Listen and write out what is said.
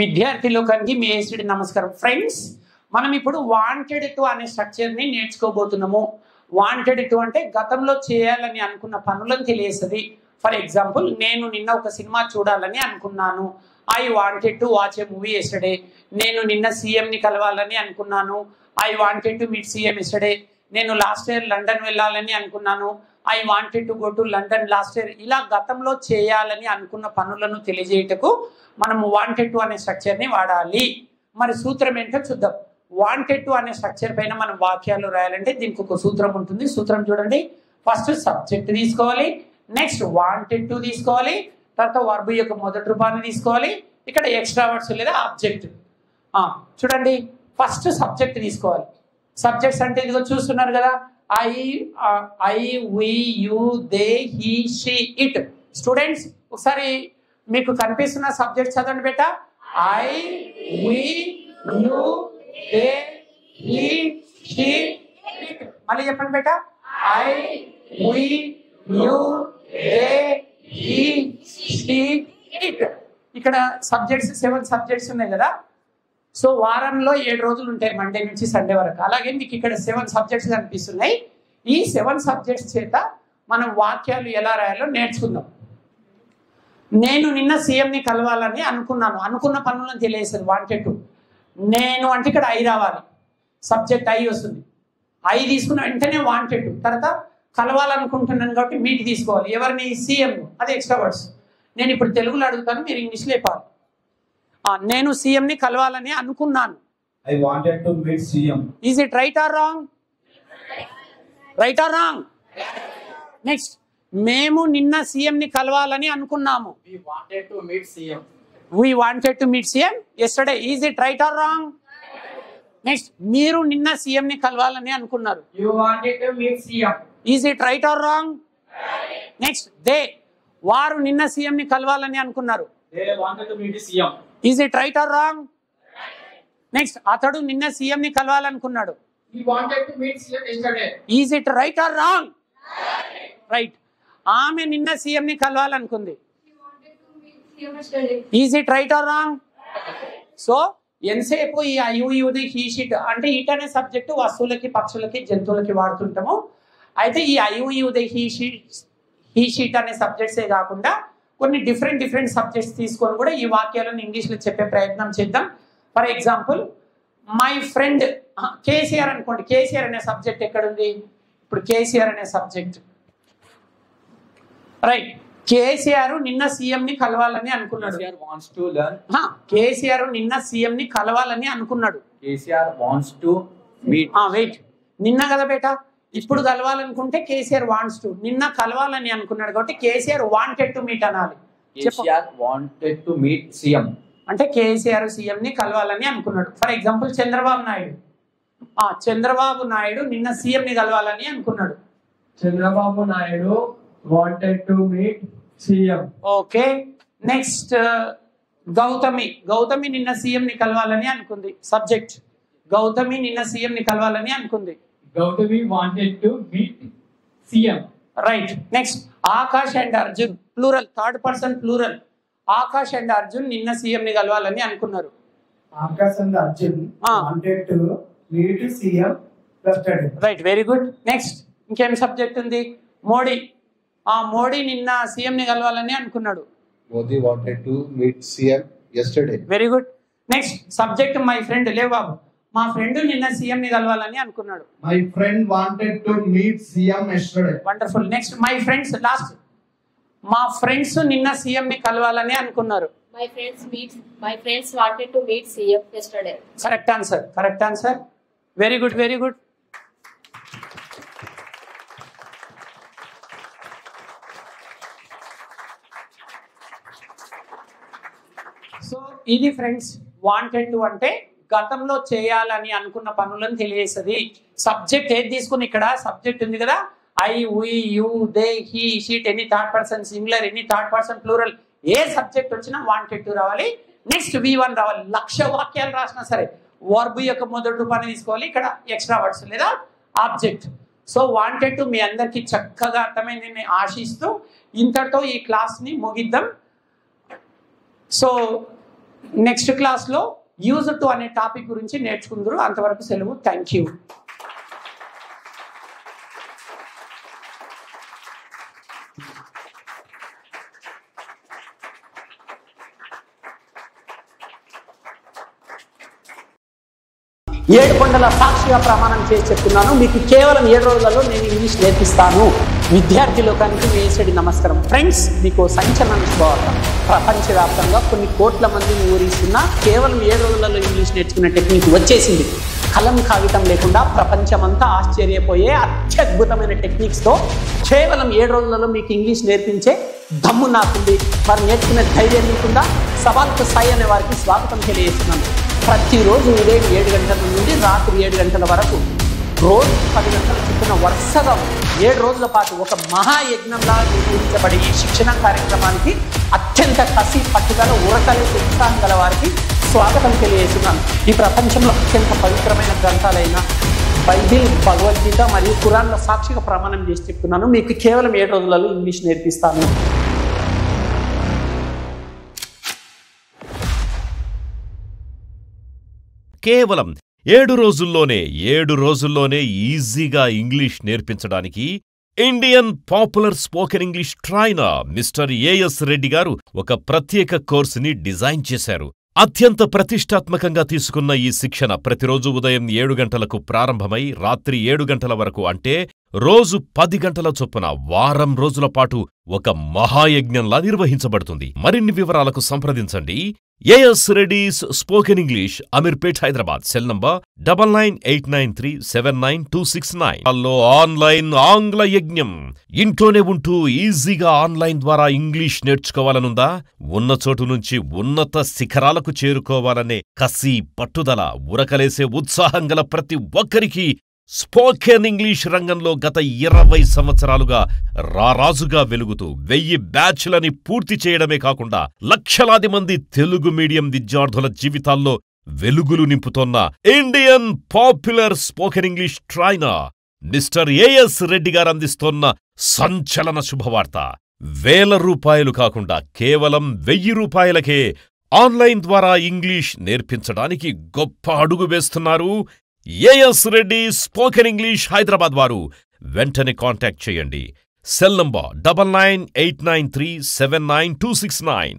విద్యార్థి లోకానికి మీ ఏసిడి నమస్కారం. ఫ్రెండ్స్, మనం ఇప్పుడు వాంటెడ్ టు అనే స్ట్రక్చర్ని నేర్చుకోబోతున్నాము. వాంటెడ్ టు అంటే గతంలో చేయాలని అనుకున్న పనులను తెలియస్తుంది. ఫర్ ఎగ్జాంపుల్, నేను నిన్న ఒక సినిమా చూడాలని అనుకున్నాను. I wanted to watch A movie yesterday. నేను నిన్న సీఎంని కలవాలని అనుకున్నాను. I wanted to meet CM yesterday. నేను లాస్ట్ ఇయర్ లండన్ వెళ్ళాలని అనుకున్నాను. I wanted to go to London last year. ఇలా గతంలో చేయాలని అనుకున్న పనులను తెలియజేయటకు మనము వాంటెడ్ టు అనే స్ట్రక్చర్ని వాడాలి. మరి సూత్రం ఏంటో చూద్దాం. వాంటెడ్ టు అనే స్ట్రక్చర్ పైన మనం వాక్యాలు రాయాలంటే దీనికి ఒక సూత్రం ఉంటుంది. సూత్రం చూడండి. ఫస్ట్ సబ్జెక్ట్ తీసుకోవాలి, నెక్స్ట్ వాంటెడ్ టు తీసుకోవాలి, తర్వాత వర్బ్ యొక్క మొదటి రూపాన్ని తీసుకోవాలి, ఇక్కడ ఎక్స్ట్రా వర్డ్స్ లేదా ఆబ్జెక్ట్. చూడండి, ఫస్ట్ సబ్జెక్ట్ తీసుకోవాలి. సబ్జెక్ట్స్ అంటే ఇదిగో చూస్తున్నారు కదా, I we you they he she it. Students, ఒకసారి మీకు కనిపిస్తున్న సబ్జెక్ట్ చదవండి బేట. I we you they he she it. మళ్ళీ చెప్పండి బేట. I we you they he she it. ఇక్కడ సబ్జెక్ట్స్ 7 సబ్జెక్ట్స్ ఉన్నాయి కదా. సో వారంలో 7 రోజులు ఉంటాయి, మండే నుంచి సండే వరకు. అలాగే మీకు ఇక్కడ 7 సబ్జెక్ట్స్ కనిపిస్తున్నాయి. ఈ 7 సబ్జెక్ట్స్ చేత మనం వాక్యాలు ఎలా రాయాలో నేర్చుకుందాం. నేను నిన్న సీఎంని కలవాలని అనుకున్నాను. అనుకున్న పనులను తెలియజేస్తుంది వాంటెడ్ టు. నేను అంటే ఇక్కడ ఐ రావాలి, సబ్జెక్ట్ ఐ వస్తుంది. ఐ తీసుకున్న వెంటనే వాంటెడ్ టు. తర్వాత కలవాలనుకుంటున్నాను కాబట్టి మీట్ తీసుకోవాలి. ఎవరిని? సీఎం. అది ఎక్స్ట్రా వర్డ్స్. నేను ఇప్పుడు తెలుగులో అడుగుతాను, మీరు ఇంగ్లీష్లో చెప్పాలి. నేను సీఎంని కలవాలని అనుకున్నాను. I wanted to meet CM. Is it right or wrong? Right or wrong? Next, మేము నిన్న సీఎంని కలవాలని అనుకున్నాము. We wanted to meet CM. We wanted to meet CM yesterday. Is it right or wrong? Next, మీరు నిన్న సీఎంని కలవాలని అనుకున్నారు. You wanted to meet CM. Is it right or wrong? Next, వారు నిన్న సీఎంని కలవాలని అనుకున్నారు. They wanted to meet CM. Is it right or wrong? Next, అతడు నిన్న సీఎంని కలవాలనుకున్నాడు. He wanted to meet CM yesterday. Is it right or wrong? Right. ఆమె నిన్న సీఎంని కలవాలనుకుంది. Is it right or wrong? So ఎంతసేపు ఈ ఐయుది హీ షీట్ అంటే ఈట్ అనే సబ్జెక్టు వస్తువులకి, పక్షులకి, జంతువులకి వాడుతుంటాము. అయితే ఈ ఐయుది హీ షీట్ అనే సబ్జెక్ట్సే కాకుండా కొన్ని డిఫరెంట్ సబ్జెక్ట్స్ తీసుకొని కూడా ఈ వాక్యాలను ఇంగ్లీష్లో చెప్పే ప్రయత్నం చేద్దాం. For example, my friend KCR అనుకోండి. కేసీఆర్ అనే సబ్జెక్ట్ ఎక్కడుంది? ఇప్పుడు కేసీఆర్ అనే సబ్జెక్ట్ రైట్. కేసీఆర్ నిన్న సీఎంని కలవాలని అనుకున్నాడు. KCR wants to learn. KCR నిన్న సీఎంని కలవాలని అనుకున్నాడు. KCR wants to meet. Wait, నిన్న కదా బేటా. ఇప్పుడు కలవాలనుకుంటే కేసీఆర్ వాంట్స్ టు. నిన్న కలవాలని అనుకున్నాడు కాబట్టి కేసీఆర్ వాంటెడ్ టు మీట్ అనాలి. KCR wanted to meet CM. అంటే కేసీఆర్ సీఎంని కలవాలని అనుకున్నాడు. For example, Chandrababu Naidu. చంద్రబాబు నాయుడు నిన్న సీఎంని కలవాలని అనుకున్నాడు. Chandrababu Naidu wanted to meet CM. Okay. Next, Gautami నిన్న సీఎంని కలవాలని అనుకుంది. సబ్జెక్ట్ గౌతమి నిన్న సీఎంని కలవాలని అనుకుంది. Gautami wanted to meet CM. Right. Next, Akash and Arjun plural, third person plural. Akash and Arjun నిన్న సీఎంని కలవాలని అనుకున్నారు. Akash and Arjun wanted to meet CM yesterday. Right, very good. Next, ఇంకేం సబ్జెక్ట్ ఉంది? మోడీ. మోడీ నిన్న సీఎంని కలవాలని అనుకున్నాడు. Modi wanted to meet CM yesterday. Very good. Next, subject my friend. లే బాబు, మా ఫ్రెండ్ నిన్న సీఎంని కలవాలని అనుకున్నాడు. My friend wanted to meet CM yesterday. Wonderful. Next, my friends. Last, మా ఫ్రెండ్స్ నిన్న సీఎంని కలవాలని అనుకున్నారు. My friends wanted to meet CM yesterday. Correct answer. Very good. So ఇది ఫ్రెండ్స్, వాంటెడ్ టు అంటే గతంలో చేయాలని అనుకున్న పనులను తెలియజేస్తుంది. సబ్జెక్ట్ ఏది తీసుకుని, ఇక్కడ సబ్జెక్ట్ ఉంది కదా, I we you they he sheet, any third person singular, any third person plural, ఏ సబ్జెక్ట్ వచ్చినా వాంటెడ్ టు రావాలి. నెక్స్ట్ V1 రావాలి. 1,00,000 వాక్యాలు రాసినా సరే వర్బ్ యొక్క మొదటి రూపాన్ని తీసుకోవాలి. ఇక్కడ ఎక్స్ట్రా వర్డ్స్ లేదా object. So wanted to me అందరికీ చక్కగా అర్థమైందని ఆశిస్తూ ఇంతటితో ఈ క్లాస్ని ముగిద్దాం. సో నెక్స్ట్ క్లాస్లో యూజ్ టు అనే టాపిక్ గురించి నేర్చుకుందరు. అంతవరకు సెలవు. Thank you. ఏడు కొండల సాక్షిగా ప్రమాణం చేసి చెప్తున్నాను, మీకు కేవలం 7 రోజులలో నేను ఇంగ్లీష్ నేర్పిస్తాను. విద్యార్థి లోకానికి వేసడి నమస్కారం. ఫ్రెండ్స్, మీకు సంచలన శుభవార్త. ప్రపంచవ్యాప్తంగా కొన్ని కోట్ల మందిని ఊరిస్తున్నా కేవలం 7 రోజులలో ఇంగ్లీష్ నేర్చుకునే టెక్నిక్ వచ్చేసింది. కలం కాగితం లేకుండా ప్రపంచమంతా ఆశ్చర్యపోయే అత్యద్భుతమైన టెక్నిక్స్తో కేవలం 7 రోజులలో మీకు ఇంగ్లీష్ నేర్పించే దమ్ము నాకుంది. మరి నేర్చుకునే ధైర్యం మీకుందా? సవాల్కు సాయి అనే వారికి స్వాగతం తెలియజేస్తున్నాను. ప్రతిరోజు ఉదయం 7 గంటల నుండి రాత్రి 7 గంటల వరకు రోజు 10 గంటల చొప్పున వరుసగా 7 రోజుల పాటు ఒక మహాయజ్ఞంలా నిర్వహించబడి ఈ శిక్షణ కార్యక్రమానికి అత్యంత కసి, పట్టుదల, ఉరకలు, ఉత్సాహం గల వారికి స్వాగతం తెలియజేస్తున్నాను. ఈ ప్రపంచంలో అత్యంత పవిత్రమైన గ్రంథాలైన బైబిల్, భగవద్గీత మరియు ఖురాన్ల సాక్షిగా ప్రమాణం చేసి చెప్తున్నాను, మీకు కేవలం 7 రోజులలో ఇంగ్లీష్ నేర్పిస్తాను. కేవలం 7 రోజుల్లోనే ఈజీగా ఇంగ్లీష్ నేర్పించడానికి Indian popular spoken English trainer mister A S Reddy garu ఒక ప్రత్యేక కోర్సుని డిజైన్ చేశారు. అత్యంత ప్రతిష్టాత్మకంగా తీసుకున్న ఈ శిక్షణ ప్రతిరోజు ఉదయం 7 గంటలకు ప్రారంభమై రాత్రి 7 గంటల వరకు, అంటే రోజు 10 గంటల చొప్పున వారం రోజుల పాటు ఒక మహాయజ్ఞంలా నిర్వహించబడుతుంది. మరిన్ని వివరాలకు సంప్రదించండి A S Reddy's spoken English, Ameerpet, Hyderabad. Cell number 9989379269. Online ఆంగ్ల యజ్ఞం. ఇంట్లోనే ఉంటూ ఈజీగా ఆన్లైన్ ద్వారా ఇంగ్లీష్ నేర్చుకోవాలనుందా? ఉన్న చోటు నుంచి ఉన్నత శిఖరాలకు చేరుకోవాలనే కసి, పట్టుదల, ఉరకలేసే ఉత్సాహం గల ప్రతి ఒక్కరికి స్పోకెన్ ఇంగ్లీష్ రంగంలో గత 20 సంవత్సరాలుగా రారాజుగా వెలుగుతూ 1000 బ్యాచ్లని పూర్తి చేయడమే కాకుండా లక్షలాది మంది తెలుగు మీడియం విద్యార్థుల జీవితాల్లో వెలుగులు నింపుతోన్న Indian popular spoken English trainer mister A S Reddy గారు అందిస్తోన్న సంచలన శుభవార్త. 1000 రూపాయలు కాకుండా కేవలం 1000 రూపాయలకే ఆన్లైన్ ద్వారా ఇంగ్లీష్ నేర్పించడానికి గొప్ప అడుగు వేస్తున్నారు A S Reddy spoken English, Hyderabad వారు. వెంటనే కాంటాక్ట్ చేయండి. Cell number 9989379269.